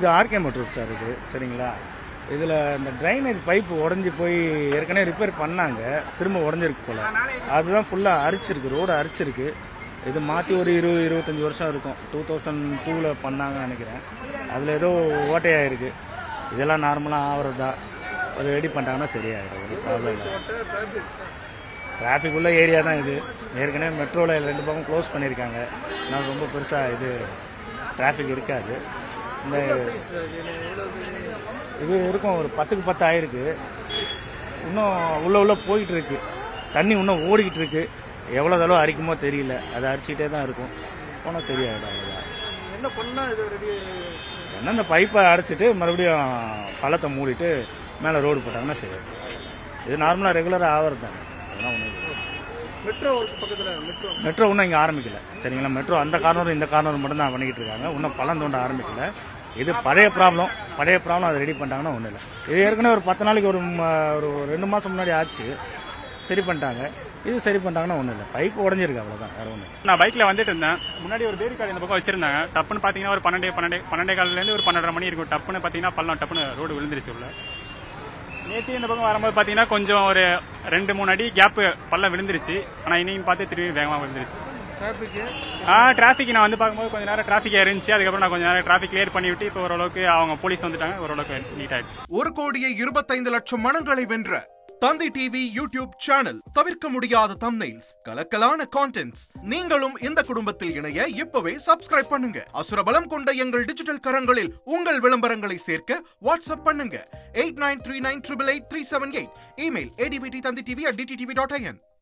இது RK motors sir இது, சரிங்களா? இதில் இந்த ட்ரைனேஜ் பைப்பு உடஞ்சி போய் ஏற்கனவே ரிப்பேர் பண்ணாங்க, திரும்ப உடஞ்சிருக்கு போல். அதுதான் ஃபுல்லாக அரிச்சிருக்கு, ரோடு அரிச்சிருக்கு. இது மாற்றி ஒரு 20-25 வருஷம் இருக்கும். 2002 பண்ணாங்கன்னு நினைக்கிறேன். அதில் ஏதோ ஓட்டையாக இருக்குது. இதெல்லாம் நார்மலாக ஆகிறது தான். அது ரெடி பண்ணிட்டாங்கன்னா சரியாயிடும், ஒரு ப்ராப்ளம் இல்லை. டிராஃபிக் உள்ள ஏரியா தான் இது. ஏற்கனவே மெட்ரோவில் 2 பக்கம் க்ளோஸ் பண்ணியிருக்காங்க. ஆனால் ரொம்ப பெருசாக இது டிராஃபிக் இருக்காது. இந்த இது இருக்கும், ஒரு 10க்கு 10 ஆயிருக்கு. இன்னும் உள்ள போயிட்டு இருக்கு. தண்ணி இன்னும் ஓடிக்கிட்டு இருக்கு. எவ்வளோ தளவு அரிக்குமோ தெரியல. அது அரிச்சிட்டே தான் இருக்கும். போனால் சரியாயிடும். அவ்வளோதான். என்ன பண்ணால் இது ரெடி? என்ன, இந்த பைப்பை அடைச்சிட்டு மறுபடியும் பள்ளத்தை மூடிட்டு மேலே ரோடு போட்டாங்கன்னா சரியாயிடும். இது நார்மலாக ரெகுலராக ஆகிறது தானே. அதெல்லாம் ஒன்றும் மெட்ரோ பக்கத்தில் மெட்ரோ இன்னும் இங்கே ஆரம்பிக்கல, சரிங்களா? மெட்ரோ அந்த கார்னரும் இந்த கார்னரும் மட்டும் தான் பண்ணிக்கிட்டு இருக்காங்க. இன்னும் பள்ளம் தோண்ட ஆரம்பிக்கல. இது பழைய ப்ராப்ளம். அதை ரெடி பண்ணிட்டாங்கன்னா ஒன்றும் இல்லை. இது ஏற்கனவே ஒரு 10 நாளைக்கு ஒரு 2 மாதம் முன்னாடி ஆச்சு, சரி பண்ணிட்டாங்க. இது சரி பண்ணிட்டாங்கன்னா ஒன்றும் இல்லை. பைப் உடஞ்சிருக்கு, அவ்வளோதான், வேறு ஒன்றும். நான் பைக்கில் வந்துட்டு இருந்தேன். முன்னாடி ஒரு பேரி கார்டு இந்த பக்கம் வச்சிருந்தாங்க. டப்புன்னு பார்த்தீங்கன்னா ஒரு 12 காலிலேருந்து ஒரு 12:30 மணி இருக்கும். டப்புன்னு பார்த்தீங்கன்னா பள்ளம் டப்புன்னு ரோடு விழுந்துருச்சு உள்ள. நேற்று இந்த பக்கம் வரும்போது பார்த்தீங்கன்னா கொஞ்சம் ஒரு 2-3 அடி கேப்பு பள்ளம் விழுந்துருச்சு. ஆனால் இன்னைக்கு பார்த்து திரும்பி வேகமாக விழுந்துருச்சு. டிராஃபிக் நான் வந்து பார்க்கும்போது கொஞ்சம் நேரம் டிராஃபிக் இருந்துச்சு. அதுக்கப்புறம் நான் கொஞ்சம் நேரம் டிராஃபிக் கிளியர் பண்ணிவிட்டு இப்போ ஓரளவுக்கு அவங்க போலீஸ் வந்துட்டாங்க. ஓரளவுக்கு நீட் ஆயிடுச்சு. 1,25,00,000 மனங்களை வென்ற தந்தி டிவி யூடியூப் சேனல். தவிர்க்க முடியாத தம்ப்நெயில்ஸ், கலக்கலான கான்டென்ட்ஸ். நீங்களும் இந்த குடும்பத்தில் இணைய இப்பவே சப்ஸ்கிரைப் பண்ணுங்க. அசுரபலம் கொண்ட எங்கள் டிஜிட்டல் கரங்களில் உங்கள் விளம்பரங்களை சேர்க்க வாட்ஸ்அப் பண்ணுங்க. 8939888378. Email advttv@dttv.in.